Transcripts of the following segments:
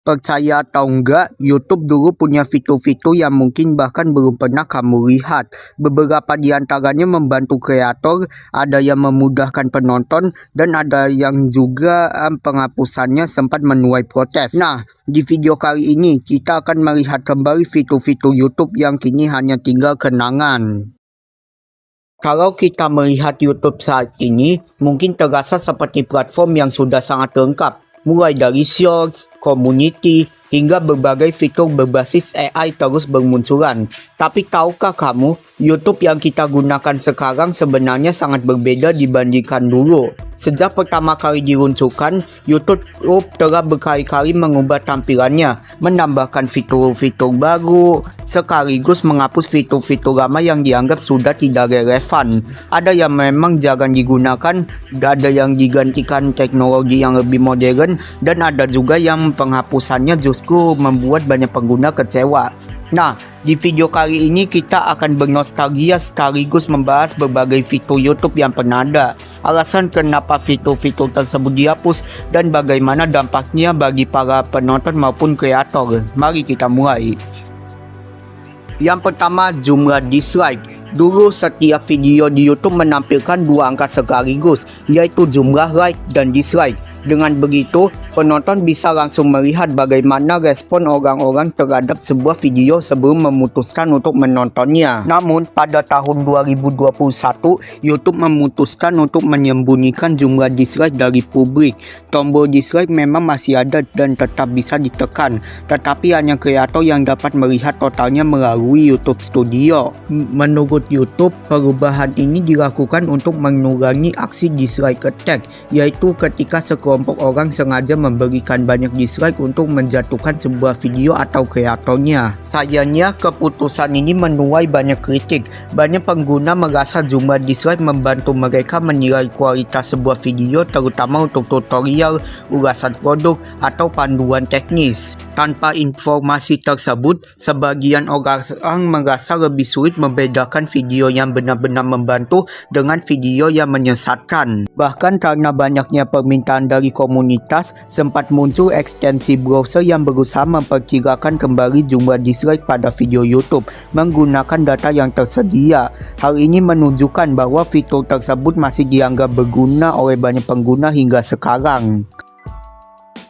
Percaya atau enggak, YouTube dulu punya fitur-fitur yang mungkin bahkan belum pernah kamu lihat. Beberapa di antaranya membantu kreator, ada yang memudahkan penonton, dan ada yang juga penghapusannya sempat menuai protes. Nah, di video kali ini kita akan melihat kembali fitur-fitur YouTube yang kini hanya tinggal kenangan. Kalau kita melihat YouTube saat ini, mungkin terasa seperti platform yang sudah sangat lengkap. Mulai dari Shorts, Community, hingga berbagai fitur berbasis AI terus bermunculan. Tapi tahukah kamu, YouTube yang kita gunakan sekarang sebenarnya sangat berbeda dibandingkan dulu. Sejak pertama kali diluncurkan, YouTube telah berkali-kali mengubah tampilannya, menambahkan fitur-fitur baru, sekaligus menghapus fitur-fitur lama yang dianggap sudah tidak relevan. Ada yang memang jarang digunakan, ada yang digantikan teknologi yang lebih modern, dan ada juga yang penghapusannya justru membuat banyak pengguna kecewa. Nah, di video kali ini kita akan bernostalgia sekaligus membahas berbagai fitur YouTube yang pernah ada, alasan kenapa fitur-fitur tersebut dihapus, dan bagaimana dampaknya bagi para penonton maupun kreator. Mari kita mulai. Yang pertama, jumlah dislike. Dulu setiap video di YouTube menampilkan dua angka sekaligus, yaitu jumlah like dan dislike. Dengan begitu, penonton bisa langsung melihat bagaimana respon orang-orang terhadap sebuah video sebelum memutuskan untuk menontonnya. Namun, pada tahun 2021, YouTube memutuskan untuk menyembunyikan jumlah dislike dari publik. Tombol dislike memang masih ada dan tetap bisa ditekan, tetapi hanya kreator yang dapat melihat totalnya melalui YouTube Studio. Menurut YouTube, perubahan ini dilakukan untuk mengurangi aksi dislike attack, yaitu ketika sekelompok orang sengaja memberikan banyak dislike untuk menjatuhkan sebuah video atau kreatornya. Sayangnya, keputusan ini menuai banyak kritik. Banyak pengguna merasa jumlah dislike membantu mereka menilai kualitas sebuah video, terutama untuk tutorial, ulasan produk, atau panduan teknis. Tanpa informasi tersebut, sebagian orang merasa lebih sulit membedakan video yang benar-benar membantu dengan video yang menyesatkan. Bahkan karena banyaknya permintaan dari komunitas, sempat muncul ekstensi browser yang berusaha memperkirakan kembali jumlah dislike pada video YouTube menggunakan data yang tersedia. Hal ini menunjukkan bahwa fitur tersebut masih dianggap berguna oleh banyak pengguna hingga sekarang.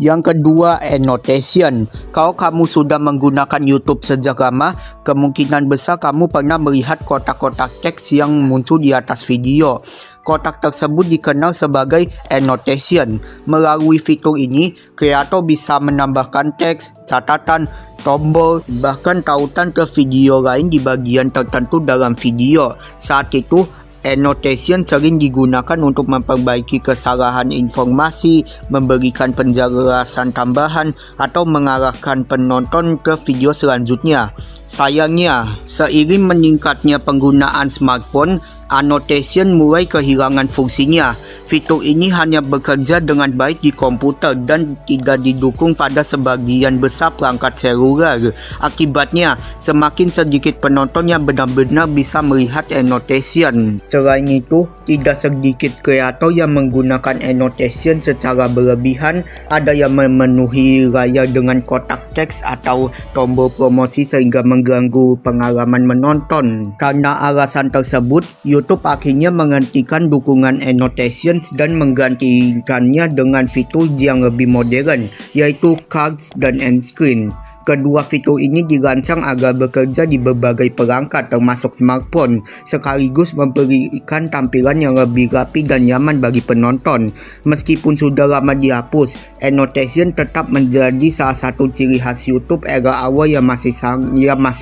Yang kedua, annotation. Kalau kamu sudah menggunakan YouTube sejak lama, kemungkinan besar kamu pernah melihat kotak-kotak teks yang muncul di atas video. Kotak tersebut dikenal sebagai annotation. Melalui fitur ini, kreator bisa menambahkan teks, catatan, tombol, bahkan tautan ke video lain di bagian tertentu dalam video. Saat itu, annotation sering digunakan untuk memperbaiki kesalahan informasi, memberikan penjelasan tambahan, atau mengarahkan penonton ke video selanjutnya. Sayangnya, seiring meningkatnya penggunaan smartphone, annotation mulai kehilangan fungsinya. Fitur ini hanya bekerja dengan baik di komputer dan tidak didukung pada sebagian besar perangkat seluler. Akibatnya, semakin sedikit penonton yang benar-benar bisa melihat annotation. Selain itu, tidak sedikit kreator yang menggunakan annotation secara berlebihan. Ada yang memenuhi layar dengan kotak teks atau tombol promosi sehingga mengganggu pengalaman menonton. Karena alasan tersebut, YouTube akhirnya menghentikan dukungan annotation dan menggantikannya dengan fitur yang lebih modern, yaitu cards dan end screen. Kedua fitur ini dirancang agar bekerja di berbagai perangkat termasuk smartphone, sekaligus memberikan tampilan yang lebih rapi dan nyaman bagi penonton. Meskipun sudah lama dihapus, annotation tetap menjadi salah satu ciri khas YouTube era awal yang masih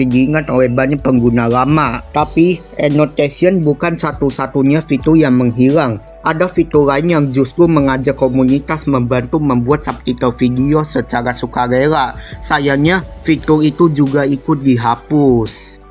diingat oleh banyak pengguna lama. Tapi, annotation bukan satu-satunya fitur yang menghilang. Ada fitur lain yang justru mengajak komunitas membantu membuat subtitle video secara sukarela. Sayangnya, fitur itu juga ikut dihapus.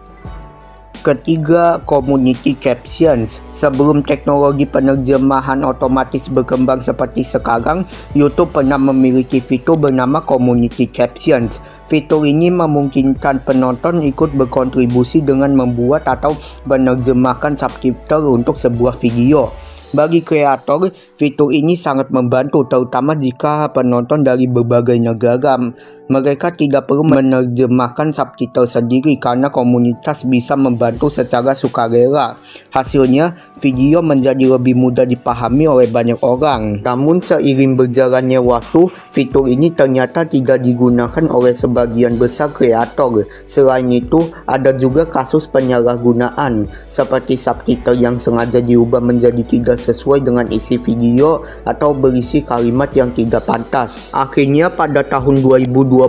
Ketiga, community captions. Sebelum teknologi penerjemahan otomatis berkembang seperti sekarang, YouTube pernah memiliki fitur bernama community captions. Fitur ini memungkinkan penonton ikut berkontribusi dengan membuat atau menerjemahkan subtitle untuk sebuah video. Bagi kreator, fitur ini sangat membantu, terutama jika penonton dari berbagai negara. Mereka tidak perlu menerjemahkan subtitle sendiri karena komunitas bisa membantu secara sukarela. Hasilnya, video menjadi lebih mudah dipahami oleh banyak orang. Namun seiring berjalannya waktu, fitur ini ternyata tidak digunakan oleh sebagian besar kreator. Selain itu, ada juga kasus penyalahgunaan, seperti subtitle yang sengaja diubah menjadi tidak sesuai dengan isi video atau berisi kalimat yang tidak pantas. Akhirnya pada tahun 2020,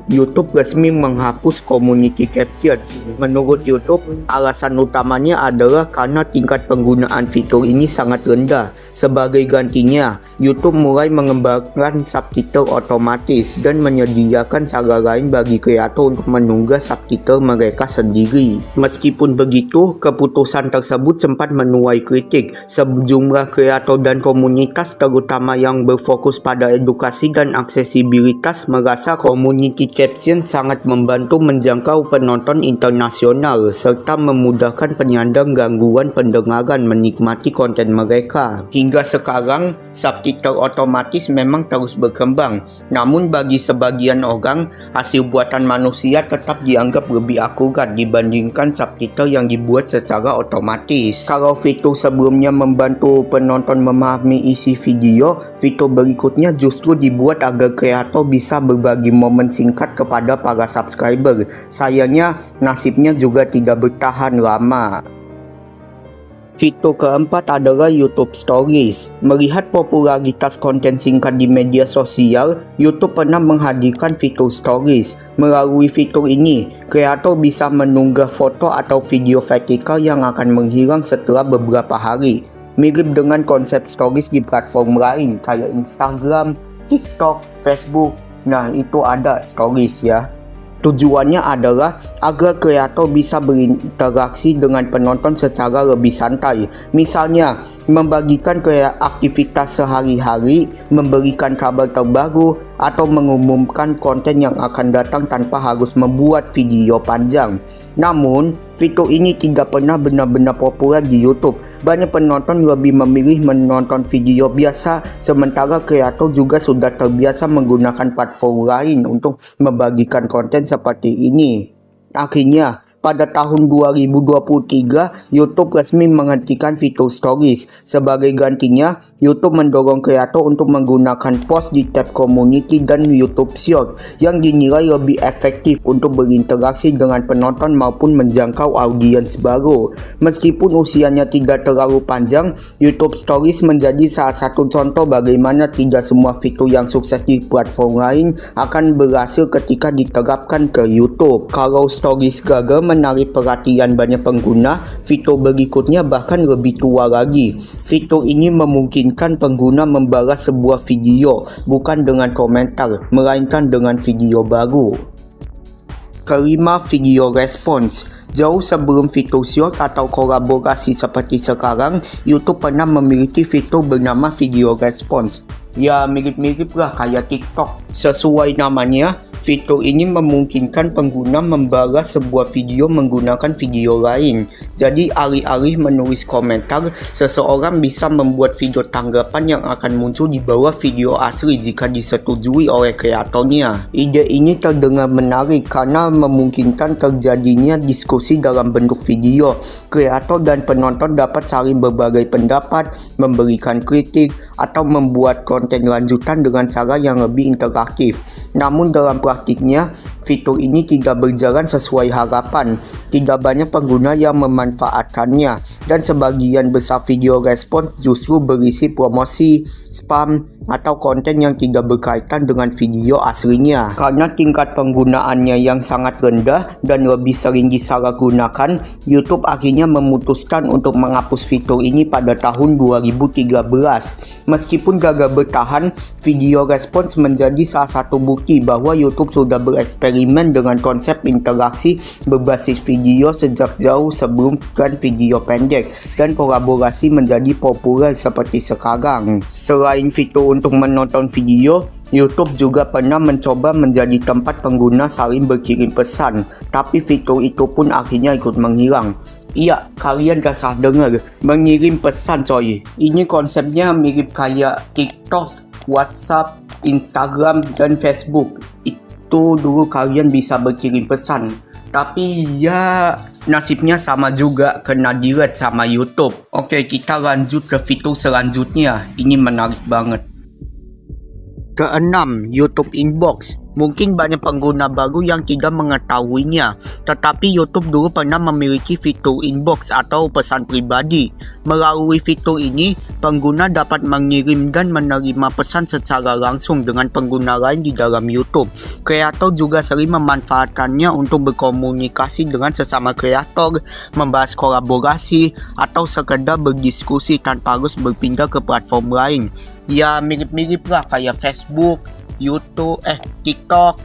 YouTube resmi menghapus community captions. Menurut YouTube, alasan utamanya adalah karena tingkat penggunaan fitur ini sangat rendah. Sebagai gantinya, YouTube mulai mengembangkan subtitle otomatis dan menyediakan cara lain bagi kreator untuk menunggah subtitle mereka sendiri. Meskipun begitu, keputusan tersebut sempat menuai kritik. Sejumlah kreator dan komunitas, terutama yang berfokus pada edukasi dan aksesibilitas, merasa community caption sangat membantu menjangkau penonton internasional serta memudahkan penyandang gangguan pendengaran menikmati konten mereka. Hingga sekarang, subtitle otomatis memang terus berkembang. Namun bagi sebagian orang, hasil buatan manusia tetap dianggap lebih akurat dibandingkan subtitle yang dibuat secara otomatis. Kalau fitur sebelumnya membantu penonton memahami isi video, fitur berikutnya justru dibuat agar kreator bisa berbagi momen singkat kepada para subscriber. Sayangnya, nasibnya juga tidak bertahan lama. Fitur keempat adalah YouTube Stories. Melihat popularitas konten singkat di media sosial, YouTube pernah menghadirkan fitur Stories. Melalui fitur ini, kreator bisa mengunggah foto atau video vertikal yang akan menghilang setelah beberapa hari. Mirip dengan konsep Stories di platform lain kayak Instagram, TikTok, Facebook. Nah, itu ada Stories ya. Tujuannya adalah agar kreator bisa berinteraksi dengan penonton secara lebih santai. Misalnya, membagikan aktivitas sehari-hari, memberikan kabar terbaru, atau mengumumkan konten yang akan datang tanpa harus membuat video panjang. Namun, fitur ini tidak pernah benar-benar populer di YouTube. Banyak penonton lebih memilih menonton video biasa, sementara kreator juga sudah terbiasa menggunakan platform lain untuk membagikan konten seperti ini. Akhirnya, pada tahun 2023, YouTube resmi menghentikan fitur Stories. Sebagai gantinya, YouTube mendorong kreator untuk menggunakan post di tab Community dan YouTube Short yang dinilai lebih efektif untuk berinteraksi dengan penonton maupun menjangkau audiens baru. Meskipun usianya tidak terlalu panjang, YouTube Stories menjadi salah satu contoh bagaimana tidak semua fitur yang sukses di platform lain akan berhasil ketika diterapkan ke YouTube. Kalau Stories gagal menarik perhatian banyak pengguna, fitur berikutnya bahkan lebih tua lagi. Fitur ini memungkinkan pengguna membalas sebuah video bukan dengan komentar, melainkan dengan video baru. Kelima, video response. Jauh sebelum fitur short atau kolaborasi seperti sekarang, YouTube pernah memiliki fitur bernama video response. Ya, mirip-mirip lah kayak TikTok. Sesuai namanya, fitur ini memungkinkan pengguna membalas sebuah video menggunakan video lain. Jadi alih-alih menulis komentar, seseorang bisa membuat video tanggapan yang akan muncul di bawah video asli jika disetujui oleh kreatornya. Ide ini terdengar menarik karena memungkinkan terjadinya diskusi dalam bentuk video. Kreator dan penonton dapat saling berbagai pendapat, memberikan kritik, atau membuat konten lanjutan dengan cara yang lebih interaktif. Namun dalam praktiknya, fitur ini tidak berjalan sesuai harapan. Tidak banyak pengguna yang memanfaatkannya, dan sebagian besar video respons justru berisi promosi, spam, atau konten yang tidak berkaitan dengan video aslinya. Karena tingkat penggunaannya yang sangat rendah dan lebih sering disalahgunakan, YouTube akhirnya memutuskan untuk menghapus fitur ini pada tahun 2013. Meskipun gagal bertahan, video respons menjadi salah satu bukti bahwa YouTube sudah bereksperimen dengan konsep interaksi berbasis video sejak jauh sebelum video pendek dan kolaborasi menjadi populer seperti sekarang. Selain fitur untuk menonton video, YouTube juga pernah mencoba menjadi tempat pengguna saling berkirim pesan, tapi fitur itu pun akhirnya ikut menghilang. Iya, kalian gak salah dengar, mengirim pesan coy. Ini konsepnya mirip kayak TikTok, WhatsApp, Instagram, dan Facebook. itu dulu kalian bisa berkirim pesan. Tapi ya nasibnya sama juga kena delete sama YouTube. Oke, kita lanjut ke fitur selanjutnya. Ini menarik banget. Keenam, YouTube Inbox. Mungkin banyak pengguna baru yang tidak mengetahuinya, tetapi YouTube dulu pernah memiliki fitur inbox atau pesan pribadi. Melalui fitur ini, pengguna dapat mengirim dan menerima pesan secara langsung dengan pengguna lain di dalam YouTube. Kreator juga sering memanfaatkannya untuk berkomunikasi dengan sesama kreator, membahas kolaborasi, atau sekedar berdiskusi tanpa harus berpindah ke platform lain. Ya mirip-mirip lah kayak Facebook, YouTube, TikTok,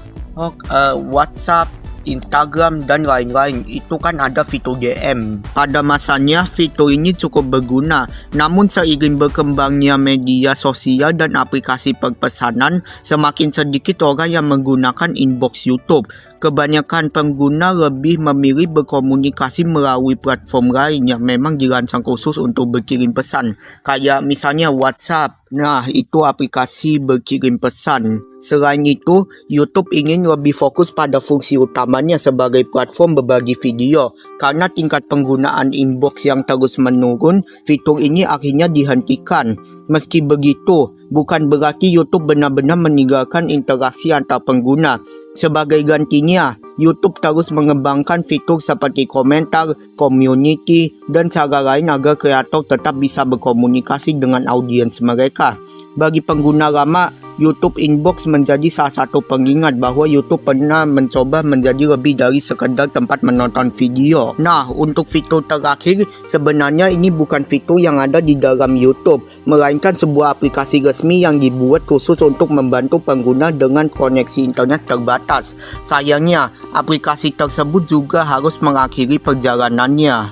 WhatsApp, Instagram, dan lain-lain. Itu kan ada fitur DM. Pada masanya fitur ini cukup berguna, namun seiring berkembangnya media sosial dan aplikasi perpesanan, semakin sedikit orang yang menggunakan inbox YouTube. Kebanyakan pengguna lebih memilih berkomunikasi melalui platform lain yang memang dirancang khusus untuk berkirim pesan. Kayak misalnya WhatsApp. Nah, itu aplikasi berkirim pesan. Selain itu, YouTube ingin lebih fokus pada fungsi utamanya sebagai platform berbagi video. Karena tingkat penggunaan inbox yang terus menurun, fitur ini akhirnya dihentikan. Meski begitu, bukan berarti YouTube benar-benar meninggalkan interaksi antar pengguna. Sebagai gantinya, YouTube terus mengembangkan fitur seperti komentar, community, dan cara lain agar kreator tetap bisa berkomunikasi dengan audiens mereka. Bagi pengguna lama, YouTube Inbox menjadi salah satu pengingat bahwa YouTube pernah mencoba menjadi lebih dari sekedar tempat menonton video. Nah, untuk fitur terakhir, sebenarnya ini bukan fitur yang ada di dalam YouTube, melainkan sebuah aplikasi resmi yang dibuat khusus untuk membantu pengguna dengan koneksi internet terbatas. Sayangnya, aplikasi tersebut juga harus mengakhiri perjalanannya.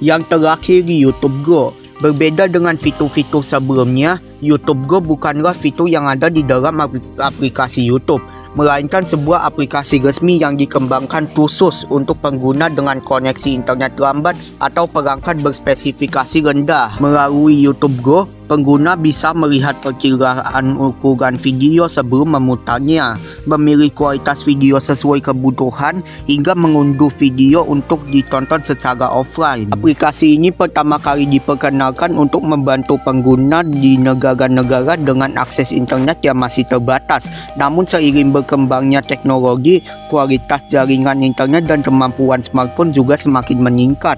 Yang terakhir, YouTube Go. Berbeda dengan fitur-fitur sebelumnya, YouTube Go bukanlah fitur yang ada di dalam aplikasi YouTube, melainkan sebuah aplikasi resmi yang dikembangkan khusus untuk pengguna dengan koneksi internet lambat atau perangkat berspesifikasi rendah. Melalui YouTube Go, pengguna bisa melihat perkiraan ukuran video sebelum memutarnya, memilih kualitas video sesuai kebutuhan, hingga mengunduh video untuk ditonton secara offline. Aplikasi ini pertama kali diperkenalkan untuk membantu pengguna di negara-negara dengan akses internet yang masih terbatas. Namun seiring berkembangnya teknologi, kualitas jaringan internet dan kemampuan smartphone juga semakin meningkat.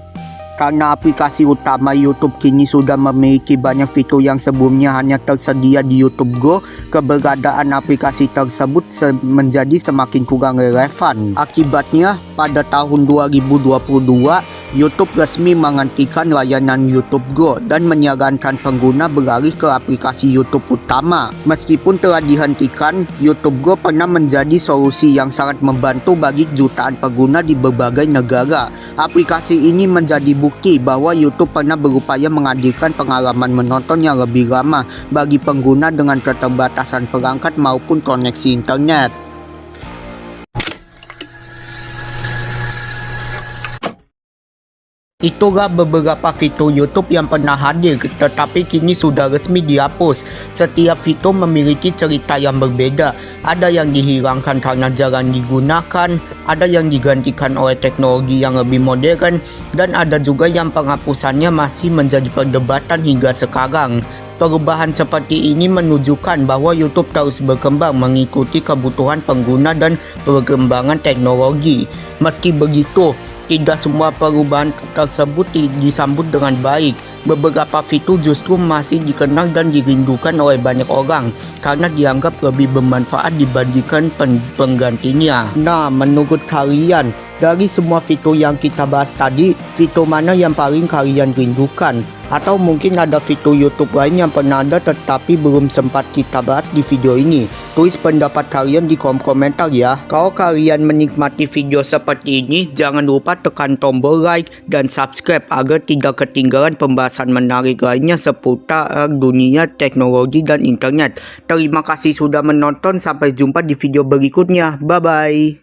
Karena aplikasi utama YouTube kini sudah memiliki banyak fitur yang sebelumnya hanya tersedia di YouTube Go, keberadaan aplikasi tersebut menjadi semakin kurang relevan. Akibatnya, pada tahun 2022, YouTube resmi menghentikan layanan YouTube Go dan menyarankan pengguna beralih ke aplikasi YouTube utama. Meskipun telah dihentikan, YouTube Go pernah menjadi solusi yang sangat membantu bagi jutaan pengguna di berbagai negara. Aplikasi ini menjadi bukti bahwa YouTube pernah berupaya menghadirkan pengalaman menonton yang lebih lama bagi pengguna dengan keterbatasan perangkat maupun koneksi internet. Itulah beberapa fitur YouTube yang pernah hadir, tetapi kini sudah resmi dihapus. Setiap fitur memiliki cerita yang berbeda. Ada yang dihilangkan karena jarang digunakan, ada yang digantikan oleh teknologi yang lebih modern, dan ada juga yang penghapusannya masih menjadi perdebatan hingga sekarang. Perubahan seperti ini menunjukkan bahwa YouTube terus berkembang mengikuti kebutuhan pengguna dan perkembangan teknologi. Meski begitu, tidak semua perubahan tersebut disambut dengan baik. Beberapa fitur justru masih dikenal dan dirindukan oleh banyak orang karena dianggap lebih bermanfaat dibandingkan penggantinya. Nah, menurut kalian, dari semua fitur yang kita bahas tadi, fitur mana yang paling kalian rindukan? Atau mungkin ada fitur YouTube lain yang pernah ada tetapi belum sempat kita bahas di video ini? Tulis pendapat kalian di kolom komentar ya. Kalau kalian menikmati video seperti ini, jangan lupa tekan tombol like dan subscribe agar tidak ketinggalan pembahasan menarik lainnya seputar dunia teknologi dan internet. Terima kasih sudah menonton, sampai jumpa di video berikutnya. Bye bye.